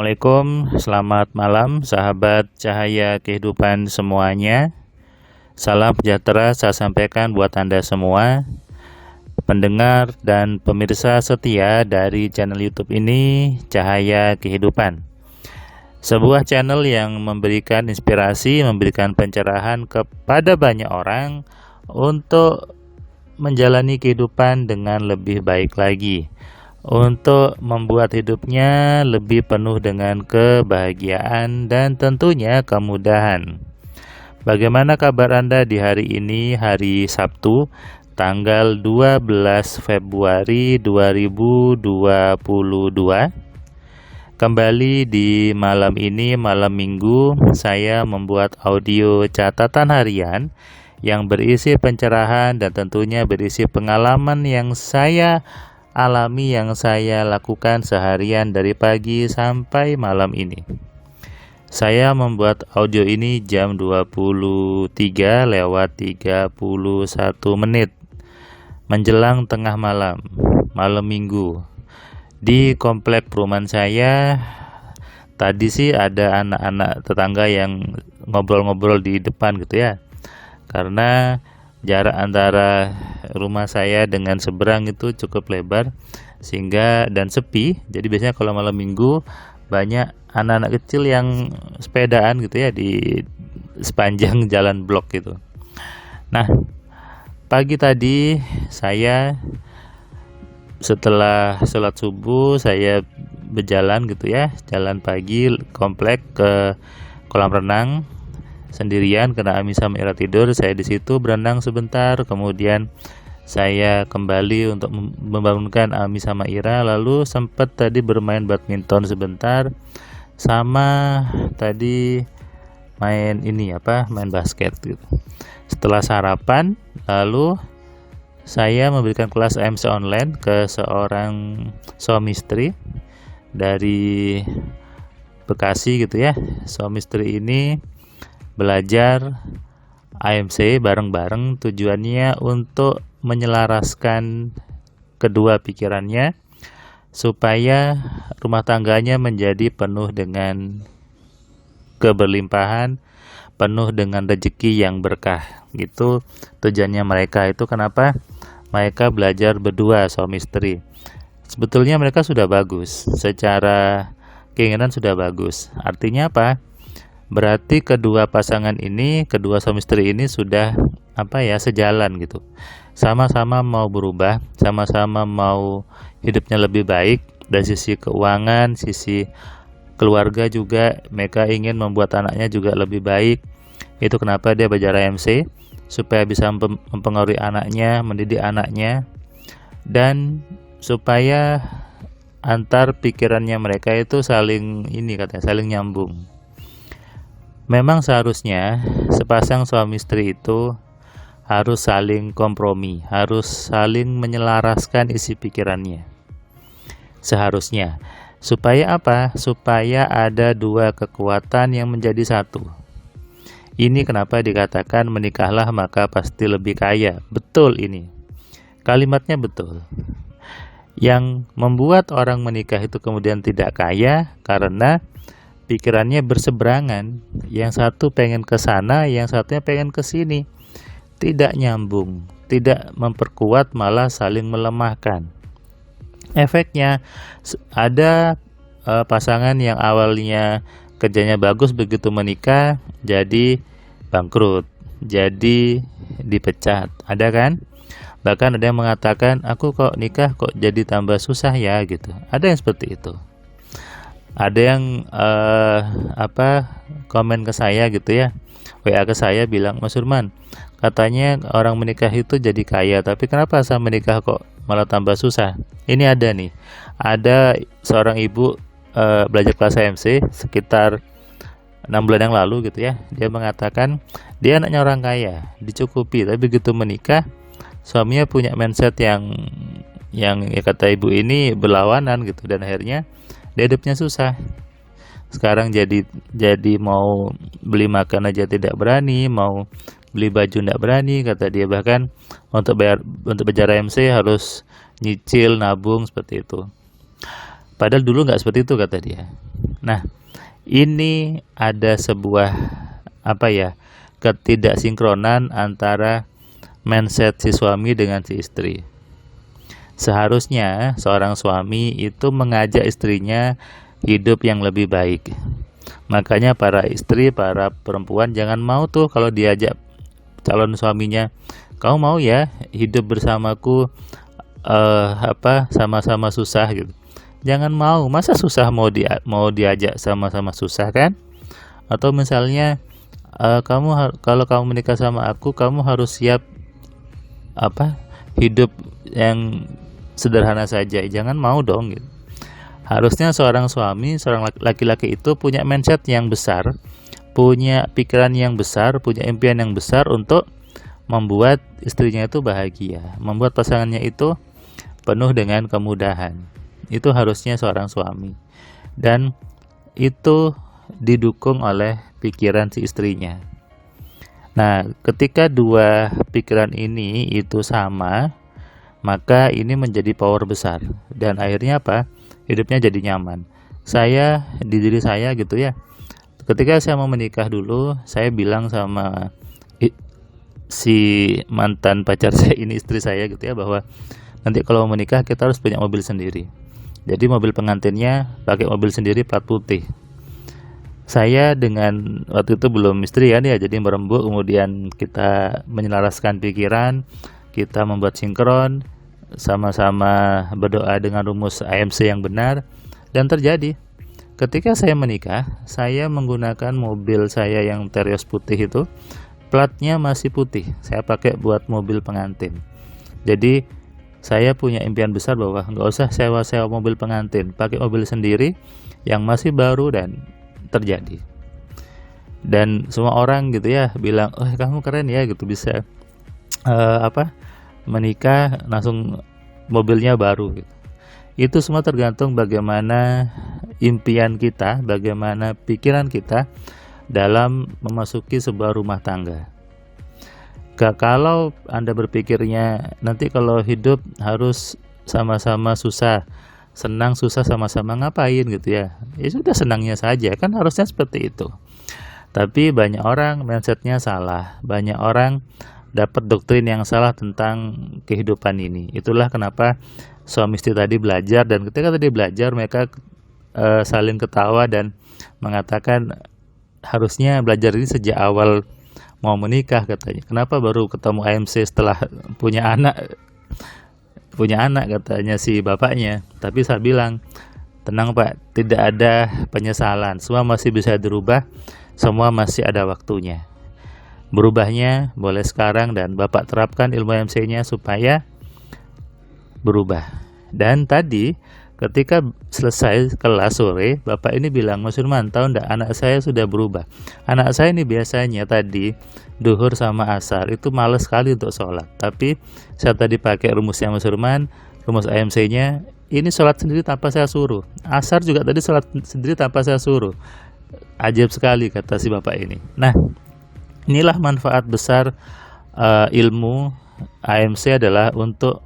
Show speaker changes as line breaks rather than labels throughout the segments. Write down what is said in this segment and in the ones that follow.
Assalamualaikum, selamat malam sahabat cahaya kehidupan semuanya. Salam sejahtera saya sampaikan buat Anda semua, pendengar dan pemirsa setia dari channel YouTube ini, Cahaya Kehidupan. Sebuah channel yang memberikan inspirasi, memberikan pencerahan kepada banyak orang untuk menjalani kehidupan dengan lebih baik lagi, untuk membuat hidupnya lebih penuh dengan kebahagiaan dan tentunya kemudahan. Bagaimana kabar Anda di hari ini, hari Sabtu, tanggal 12 Februari 2022? Kembali di malam ini, malam Minggu, saya membuat audio catatan harian yang berisi pencerahan dan tentunya berisi pengalaman yang saya alami, yang saya lakukan seharian dari pagi sampai malam ini. Saya membuat audio ini jam 23:31 menjelang tengah malam, malam Minggu. Di komplek perumahan saya, tadi sih ada anak-anak tetangga yang ngobrol-ngobrol di depan gitu ya. Karena jarak antara rumah saya dengan seberang itu cukup lebar sehingga dan sepi. Jadi biasanya kalau malam Minggu banyak anak-anak kecil yang sepedaan gitu ya di sepanjang jalan blok gitu. Nah, pagi tadi saya setelah sholat subuh saya berjalan gitu ya, jalan pagi komplek ke kolam renang sendirian karena Ami sama Ira tidur. Saya di situ berenang sebentar, kemudian saya kembali untuk membangunkan Ami sama Ira, lalu sempat tadi bermain badminton sebentar, sama tadi main main basket gitu. Setelah sarapan, lalu saya memberikan kelas AMC online ke seorang suami istri dari Bekasi gitu ya. Suami istri ini belajar AMC bareng-bareng, tujuannya untuk menyelaraskan kedua pikirannya supaya rumah tangganya menjadi penuh dengan keberlimpahan, penuh dengan rezeki yang berkah. Gitu tujuannya mereka. Itu kenapa mereka belajar berdua suami istri. Sebetulnya mereka sudah bagus, secara keinginan sudah bagus. Artinya apa? Berarti kedua pasangan ini, kedua suami istri ini sudah sejalan gitu. Sama-sama mau berubah, sama-sama mau hidupnya lebih baik dari sisi keuangan, sisi keluarga juga. Mereka ingin membuat anaknya juga lebih baik. Itu kenapa dia belajar AMC, supaya bisa mempengaruhi anaknya, mendidik anaknya, dan supaya antar pikirannya mereka itu saling nyambung. Memang seharusnya sepasang suami istri itu harus saling kompromi, harus saling menyelaraskan isi pikirannya. Seharusnya. Supaya apa? Supaya ada dua kekuatan yang menjadi satu. Ini kenapa dikatakan menikahlah maka pasti lebih kaya. Betul ini. Kalimatnya betul. Yang membuat orang menikah itu kemudian tidak kaya karena pikirannya berseberangan. Yang satu pengen ke sana, yang satunya pengen ke sini. Tidak nyambung, tidak memperkuat, malah saling melemahkan. Efeknya ada pasangan yang awalnya kerjanya bagus, begitu menikah jadi bangkrut, jadi dipecat. Ada kan? Bahkan ada yang mengatakan, aku kok nikah kok jadi tambah susah ya gitu. Ada yang seperti itu. Ada yang komen ke saya gitu ya, WA ke saya bilang, Mas Surman, katanya orang menikah itu jadi kaya, tapi kenapa saya menikah kok malah tambah susah? Ini ada nih, ada seorang ibu belajar kelas AMC sekitar 6 bulan yang lalu gitu ya. Dia mengatakan dia anaknya orang kaya, dicukupi, tapi begitu menikah suaminya punya mindset yang ya kata ibu ini berlawanan gitu, dan akhirnya dia hidupnya susah. Sekarang jadi mau beli makan aja tidak berani, mau beli baju tidak berani, kata dia. Bahkan untuk belajar AMC harus nyicil, nabung, seperti itu. Padahal dulu nggak seperti itu kata dia. Nah, ini ada sebuah apa ya, ketidaksinkronan antara mindset si suami dengan si istri. Seharusnya seorang suami itu mengajak istrinya hidup yang lebih baik. Makanya para istri, para perempuan jangan mau tuh kalau diajak calon suaminya, "Kamu mau ya hidup bersamaku sama-sama susah," gitu. Jangan mau, masa susah mau diajak sama-sama susah kan? Atau misalnya kalau kamu menikah sama aku, kamu harus siap hidup yang sederhana saja. Jangan mau dong gitu. Harusnya seorang suami, seorang laki-laki itu punya mindset yang besar, punya pikiran yang besar, punya impian yang besar untuk membuat istrinya itu bahagia, membuat pasangannya itu penuh dengan kemudahan. Itu harusnya seorang suami. Dan itu didukung oleh pikiran si istrinya. Nah, ketika dua pikiran ini itu sama, maka ini menjadi power besar dan akhirnya hidupnya jadi nyaman. Saya di diri saya gitu ya, ketika saya mau menikah dulu, saya bilang sama si mantan pacar saya ini, istri saya gitu ya, bahwa nanti kalau mau menikah kita harus punya mobil sendiri. Jadi mobil pengantinnya pakai mobil sendiri plat putih. Saya dengan waktu itu belum istri ya, jadi merembuk, kemudian kita menyelaraskan pikiran, kita membuat sinkron, sama-sama berdoa dengan rumus AMC yang benar, dan terjadi. Ketika saya menikah, saya menggunakan mobil saya yang Terios putih itu, platnya masih putih, saya pakai buat mobil pengantin. Jadi saya punya impian besar bahwa nggak usah sewa-sewa mobil pengantin, pakai mobil sendiri yang masih baru, dan terjadi. Dan semua orang gitu ya bilang, "Oh, kamu keren ya gitu, bisa menikah langsung mobilnya baru," gitu. Itu semua tergantung bagaimana impian kita, bagaimana pikiran kita dalam memasuki sebuah rumah tangga. Kalau Anda berpikirnya nanti kalau hidup harus sama-sama susah, senang susah sama-sama ngapain gitu ya, ya sudah, senangnya saja, kan harusnya seperti itu. Tapi banyak orang mindsetnya salah, banyak orang dapat doktrin yang salah tentang kehidupan ini. Itulah kenapa suami istri tadi belajar, dan ketika tadi belajar mereka saling ketawa dan mengatakan harusnya belajar ini sejak awal mau menikah katanya. Kenapa baru ketemu AMC setelah punya anak katanya si bapaknya. Tapi saya bilang, tenang Pak, tidak ada penyesalan, semua masih bisa dirubah, semua masih ada waktunya. Berubahnya boleh sekarang, dan Bapak terapkan ilmu AMC-nya supaya berubah. Dan tadi ketika selesai kelas sore, Bapak ini bilang, "Mas Firman, tahu enggak, anak saya sudah berubah. Anak saya ini biasanya tadi duhur sama asar itu males sekali untuk sholat, tapi saya tadi pakai rumusnya Mas Firman, rumus AMC-nya, ini sholat sendiri tanpa saya suruh. Asar juga tadi sholat sendiri tanpa saya suruh. Ajaib sekali," kata si Bapak ini. Nah, inilah manfaat besar ilmu AMC adalah untuk,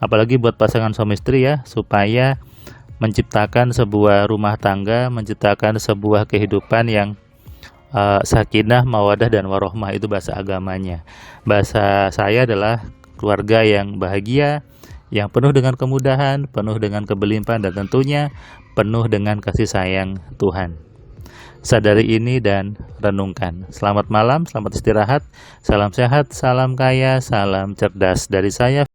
apalagi buat pasangan suami istri ya, supaya menciptakan sebuah rumah tangga, menciptakan sebuah kehidupan yang sakinah, mawadah, dan warohmah. Itu bahasa agamanya. Bahasa saya adalah keluarga yang bahagia, yang penuh dengan kemudahan, penuh dengan kebelimpahan, dan tentunya penuh dengan kasih sayang Tuhan. Sadari ini dan renungkan. Selamat malam, selamat istirahat, salam sehat, salam kaya, salam cerdas dari saya